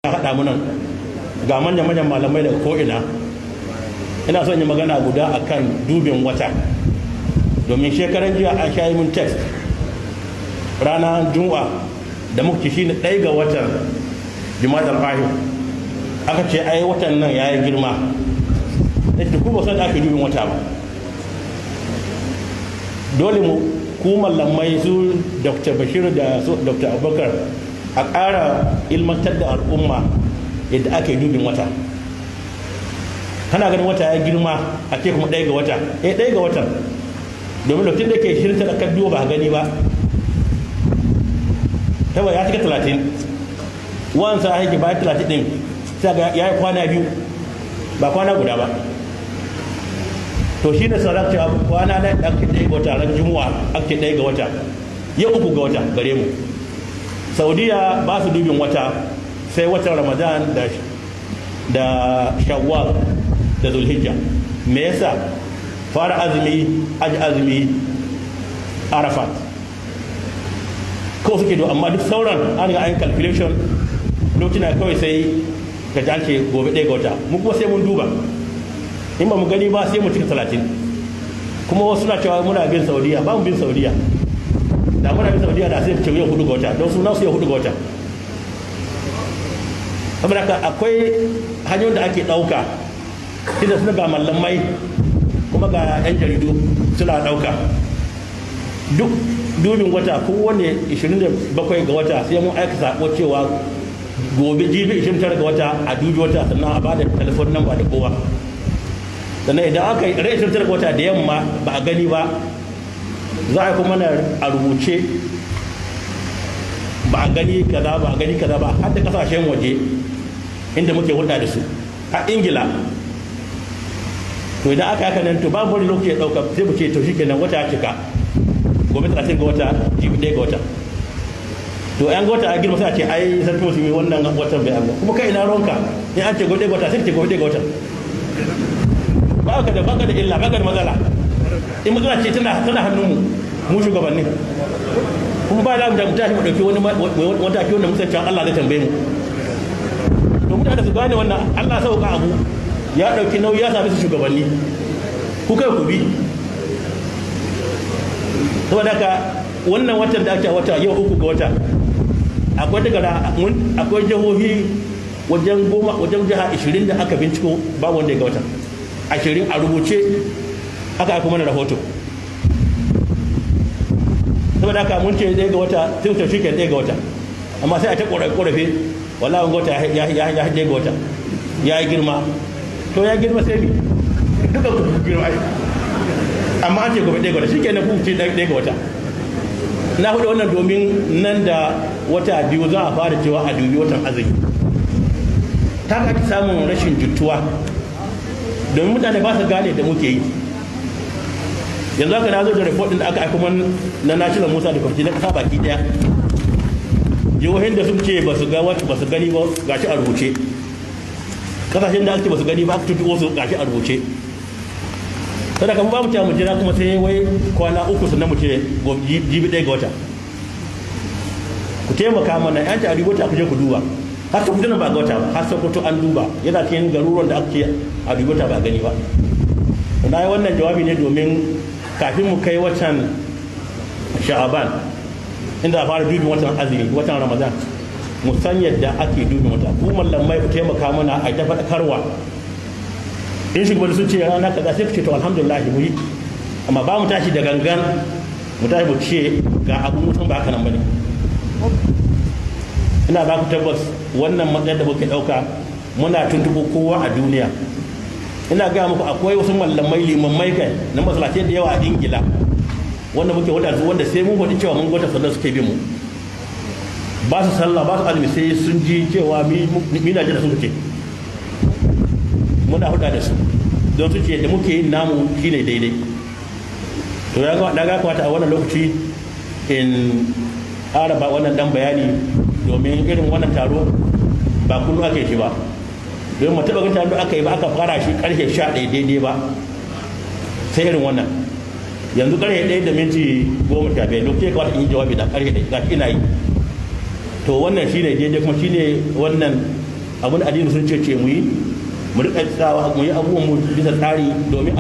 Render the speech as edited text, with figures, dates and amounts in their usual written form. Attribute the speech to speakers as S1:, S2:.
S1: ya haɗa mu nan ga manyan malamai daga ko'ina. Ina son yi magana guda akan dubin wata, domin shekaran jiya an sha yi mun text ranar juma'a da muka ci shine 1 ga watan Jumadal Akhir, aka ce ai watan nan ya yi girma. Ita ku ba san da ake dubin wata ba, dole mu ku malamai su Dr. Bashir da su Dr. Abubakar a ƙara ilmantar da al'umma yadda ake dubin wata. Kana ganin wata ya girma a ce kuma 1 ga wata, 1 ga watan, domin lokacin da ke shirin ta kan duba ba gani ba tawa ya cika 30 wansa aiki bayan 30 din sai ga ya yi kwana 2 ba kwana guda ba. To shi ne sarar cewa kwana na ake 1 ga wata ran juma'a ake 1 ga wata ya 3 ga wata gare mu. Saudiya ba su dubin wata sai watan Ramadan da Shawwal da Zulhijja. Me yasa? Fara azumi, azumi Arafat ko suke do, amma duk sauran an ga ayin calculation lokacin da kawai sai ka ji an ce gobe 1 ga wata, mu kuma sai mun duba, in ba mu gani ba sai mu cika 30. kuma wasu na cewa muna bin Saudiya, ba mu bin Saudiya. Da muna bin Saudiya da sai mu ce yau 4 ga wata, don suna su yau 4 ga wata. Saboda haka akwai hanyoyin da ake ɗauka, tunda suna ga mallamai kuma ga 'yan jaridu suna ɗauka. Duk dubin wata kowane 27 ga wata sai mun aika sako cewa gobe jibi 29 ga wata a dubi wata, sannan a bada telefon nan ba da kowa. Sannan idan aka yi rai 29 ga wata da yamma ba a gani ba, za a kuma a rubuce ba a gani kaza ba a gani kaza ba, har da kasashen waje inda muke hulɗa da su a Ingila. To idan aka haka nan to babu wani lokaci ya ɗauka sai mu ce to shi kenan wata ya cika gobe 30 ga wata jibi 1 ga wata. To yan ga wata a girma sai a ce ai sarki musulmi wannan watan bai amma, kuma kai ina ronka in an ce gobe 1 ga wata sai ce gobe 1 ga wata. Baka da illa, baka da matsala. In matsala ce tana hannun mu shugabanni, kuma ba da mu tashi mu dauki wani mataki wanda musan cewa Allah zai tambaye mu. To mutane su gane wannan, Allah sauka abu ya dauki nauyi ya sami su shugabanni, ku kai ku bi. Saboda haka wannan watan da ake wata yau 3 ga wata, akwai jihohi wajen jiha 20 da aka binciko ba wanda ya ga watan 20 a rubuce aka aiko mana rahoto. Saboda haka mun ce 1 ga wata sai ta shike 1 ga wata, amma sai a ta korafe wallahi wanga wata ya 1 ga wata ya yi girma. To ya girma sai ni duka ku girma ai, amma an ce gobe 1 ga wata shikenan ku ce 1 ga wata. Na hudu wannan domin nan da wata 2 za a fara cewa a dubi watan azumi. Ta kaki samun rashin jituwa domin mutane ba su gane da muke yi. Yanzu haka na zo da report din da aka aiko man na National Musa da Kwamiti na kasa baki daya, jihohin da sun ce ba su gani ba gashi a rubuce, kasashen da ake ba su gani ba aka tutuwo su gashi a rubuce. Sadaka mu ba mu ce mu jira kuma sai wai kwana 3 sannan mu ce jibi 1 ga wata. Ku taimaka mana, yanci a rubuta ku je ku duba, har ta fitina ba ga wata ba, har Sokoto an duba, yana cikin garuruwan da aka ce a rubuta ba gani ba. Na yi wannan jawabi ne domin kafin mu kai watan Sha'aban inda a fara dubin watan azumi, watan Ramadan, mu san yadda ake dubin wata. Ku mallamai ku taimaka mana a ta faɗakarwa. In shugabanni sun ce rana kaza sai ku ce to alhamdulillah mu yi, amma ba mu tashi da gangan mu tashi mu ce ga abu mutum ba haka nan bane. Ina ba ku tabbas wannan matsayin da muke ɗauka muna tuntuɓo kowa a duniya. Ina gaya muku akwai wasu mallamai limammai kai na masallatai da yawa a Ingila wanda muke wada su, wanda sai mun faɗi cewa mun gwada sannan suke bi mu, ba su sallah ba su azumi sai sun ji cewa mi na jira sun ce muna huda da su, don su ce da muke yin namu shine daidai. To ya ga kamata a wannan lokaci in ƙara ba wannan dan bayani, domin irin wannan taro ba kullum ake shi ba, don mu taɓa ganin aka yi ba aka fara shi ƙarfe 11 daidai ba, sai irin wannan. Yanzu ƙarfe 1 da minti 15 lokacin ya kamata in yi jawabi da ƙarfe 1 ga ina yi. To wannan shine daidai, kuma shine wannan abin addini sun ce mu yi mu riƙa tsawa mu yi abubuwan mu bisa tsari domin